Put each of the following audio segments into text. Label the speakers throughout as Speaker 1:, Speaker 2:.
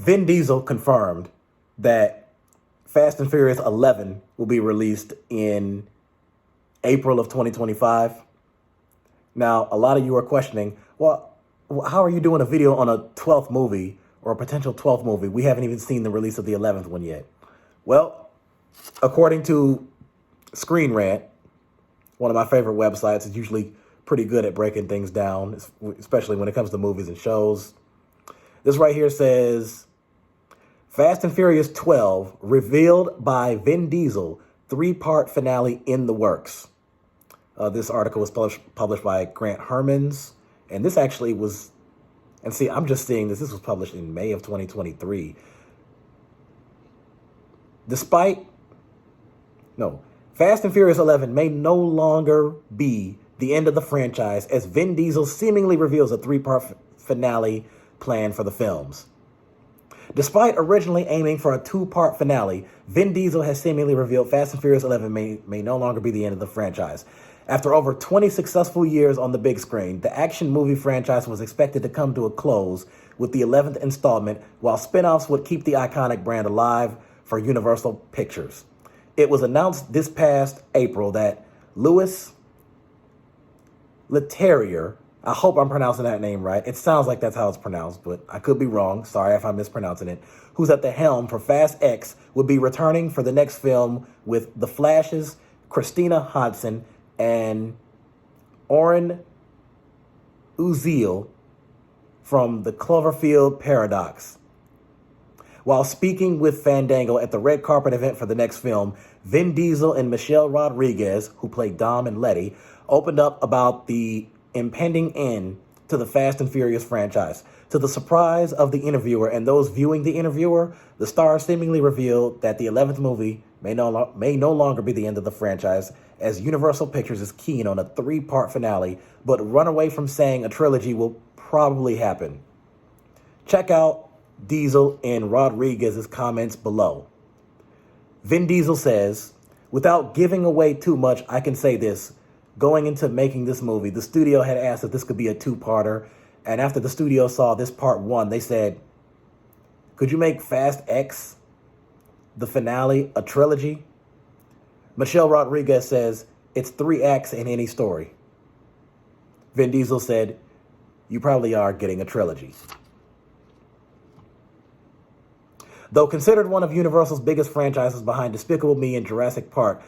Speaker 1: Vin Diesel confirmed that Fast and Furious 11 will be released in April of 2025. Now, a lot of you are questioning, well, how are you doing a video on a 12th movie or a potential 12th movie? We haven't even seen the release of the 11th one yet. Well, according to Screen Rant, one of my favorite websites, is usually pretty good at breaking things down, especially when it comes to movies and shows. This right here says, Fast and Furious 12 revealed by Vin Diesel, 3-part finale in the works. This article was published by Grant Hermans, and this actually was, and see, I'm just seeing this was published in May of 2023. Fast and Furious 11 may no longer be the end of the franchise as Vin Diesel seemingly reveals a 3-part finale plan for the films. Despite originally aiming for a 2-part finale, Vin Diesel has seemingly revealed Fast and Furious 11 may no longer be the end of the franchise. After over 20 successful years on the big screen, the action movie franchise was expected to come to a close with the 11th installment, while spin-offs would keep the iconic brand alive for Universal Pictures. It was announced this past April that Louis Leterrier, I hope I'm pronouncing that name right. It sounds like that's how it's pronounced, but I could be wrong. Sorry if I'm mispronouncing it. Who's at the helm for Fast X, would be returning for the next film with The Flash's Christina Hodson and Oren Uziel from the Cloverfield Paradox. While speaking with Fandango at the red carpet event for the next film, Vin Diesel and Michelle Rodriguez, who played Dom and Letty, opened up about the impending end to the Fast and Furious franchise. To the surprise of the interviewer and those viewing the interviewer, the star seemingly revealed that the 11th movie may no longer be the end of the franchise, as Universal Pictures is keen on a 3-part finale, but run away from saying a trilogy will probably happen. Check out Diesel and Rodriguez's comments below. Vin Diesel says, without giving away too much, I can say this. Going into making this movie, the studio had asked if this could be a 2-parter, and after the studio saw this part 1, they said, could you make Fast X, the finale, a trilogy? Michelle Rodriguez says, it's 3 acts in any story. Vin Diesel said, you probably are getting a trilogy. Though considered one of Universal's biggest franchises behind Despicable Me and Jurassic Park,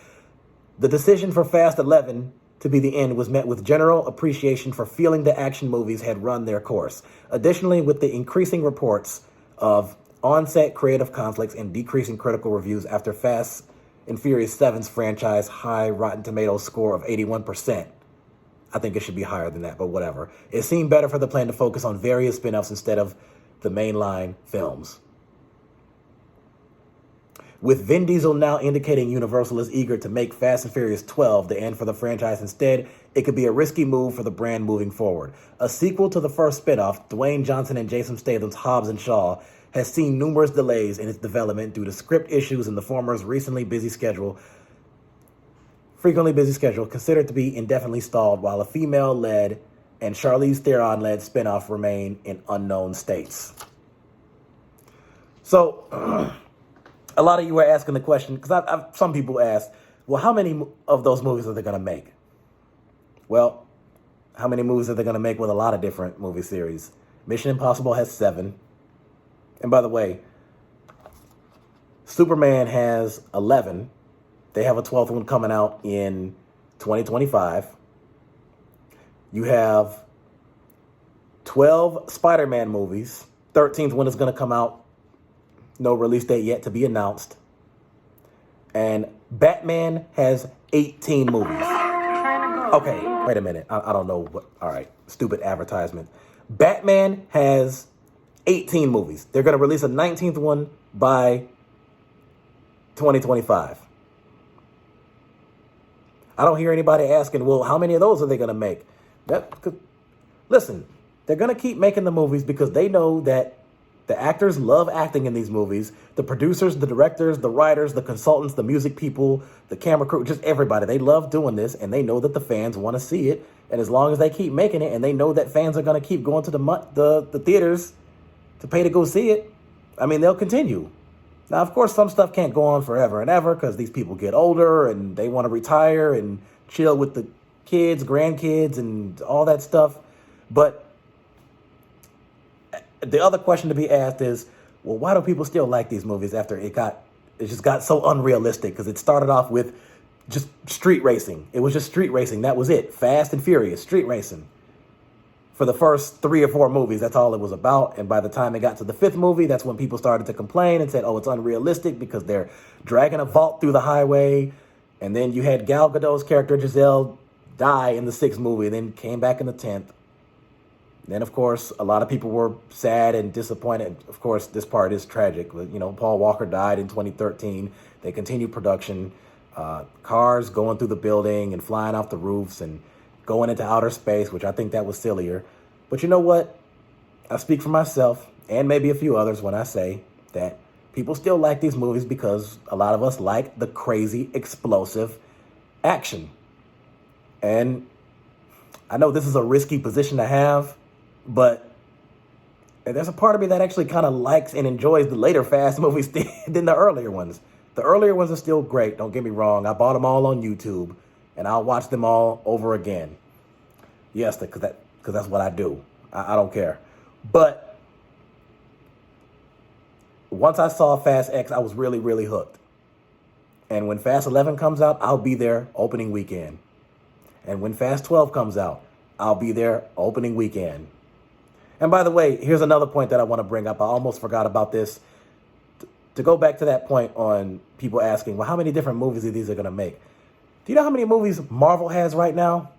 Speaker 1: the decision for Fast 11 to be the end was met with general appreciation for feeling the action movies had run their course. Additionally, with the increasing reports of on-set creative conflicts and decreasing critical reviews after Fast and Furious 7's franchise high Rotten Tomatoes score of 81%. I think it should be higher than that, but whatever. It seemed better for the plan to focus on various spin-offs instead of the mainline films. With Vin Diesel now indicating Universal is eager to make Fast and Furious 12 the end for the franchise instead, it could be a risky move for the brand moving forward. A sequel to the first spin-off, Dwayne Johnson and Jason Statham's Hobbs and Shaw, has seen numerous delays in its development due to script issues and the former's frequently busy schedule, considered to be indefinitely stalled, while a female-led and Charlize Theron-led spin-off remain in unknown states. So, a lot of you were asking the question, because some people asked, well, how many of those movies are they going to make? Well, how many movies are they going to make with a lot of different movie series? Mission Impossible has 7. And by the way, Superman has 11. They have a 12th one coming out in 2025. You have 12 Spider-Man movies. 13th one is going to come out. No release date yet to be announced. And Batman has 18 movies. Okay, wait a minute. I don't know what. All right, stupid advertisement. Batman has 18 movies. They're going to release a 19th one by 2025. I don't hear anybody asking, well, how many of those are they going to make? Listen, they're going to keep making the movies because they know that the actors love acting in these movies. The producers, the directors, the writers, the consultants, the music people, the camera crew, just everybody. They love doing this, and they know that the fans want to see it. And as long as they keep making it, and they know that fans are going to keep going to the theaters to pay to go see it, I mean, they'll continue. Now, of course, some stuff can't go on forever and ever because these people get older and they want to retire and chill with the kids, grandkids, and all that stuff. But the other question to be asked is, well, why do people still like these movies after it just got so unrealistic? Because it started off with just street racing. It was just street racing. That was it. Fast and Furious, street racing. For the first 3 or 4 movies, that's all it was about. And by the time it got to the 5th movie, that's when people started to complain and said, oh, it's unrealistic because they're dragging a vault through the highway. And then you had Gal Gadot's character, Giselle, die in the 6th movie, and then came back in the 10th. Then, of course, a lot of people were sad and disappointed. Of course, this part is tragic. You know, Paul Walker died in 2013. They continued production. Cars going through the building and flying off the roofs and going into outer space, which I think that was sillier. But you know what? I speak for myself and maybe a few others when I say that people still like these movies because a lot of us like the crazy, explosive action. And I know this is a risky position to have, but there's a part of me that actually kind of likes and enjoys the later Fast movies than the earlier ones. The earlier ones are still great, don't get me wrong. I bought them all on YouTube, and I'll watch them all over again. Yes, because that's what I do. I don't care. But once I saw Fast X, I was really, really hooked. And when Fast 11 comes out, I'll be there opening weekend. And when Fast 12 comes out, I'll be there opening weekend. And by the way, here's another point that I want to bring up. I almost forgot about this. To go back to that point on people asking, well, how many different movies are these going to make? Do you know how many movies Marvel has right now?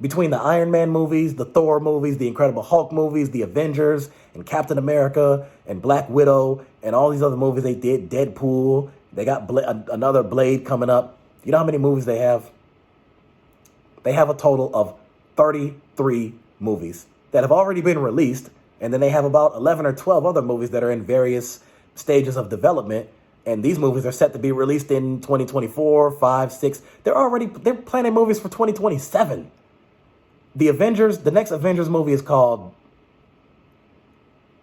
Speaker 1: Between the Iron Man movies, the Thor movies, the Incredible Hulk movies, the Avengers, and Captain America, and Black Widow, and all these other movies they did, Deadpool. They got another Blade coming up. You know how many movies they have? They have a total of 33 movies that have already been released, and then they have about 11 or 12 other movies that are in various stages of development, and these movies are set to be released in 2024, 5, 6. They're planning movies for 2027. The next Avengers movie is called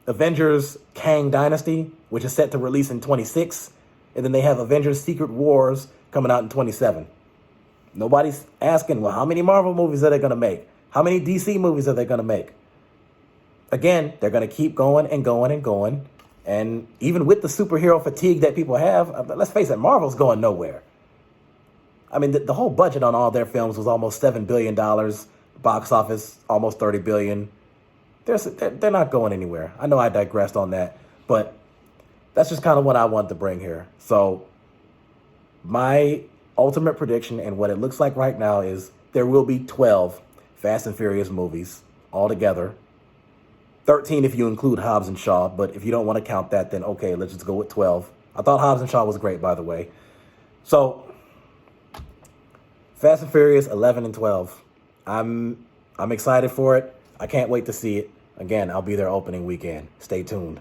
Speaker 1: Avengers Kang Dynasty, which is set to release in 26, and then they have Avengers Secret Wars coming out in 27. Nobody's asking, well, how many Marvel movies are they going to make? How many DC movies are they going to make? Again, they're going to keep going and going and going. And even with the superhero fatigue that people have, let's face it, Marvel's going nowhere. I mean, the whole budget on all their films was almost $7 billion. Box office, almost $30 billion. They're not going anywhere. I know I digressed on that, but that's just kind of what I wanted to bring here. So my ultimate prediction and what it looks like right now is there will be 12 Fast and Furious movies altogether. 13 if you include Hobbs and Shaw, but if you don't want to count that, then okay, let's just go with 12. I thought Hobbs and Shaw was great, by the way. So, Fast and Furious 11 and 12. I'm excited for it. I can't wait to see it. Again, I'll be there opening weekend. Stay tuned.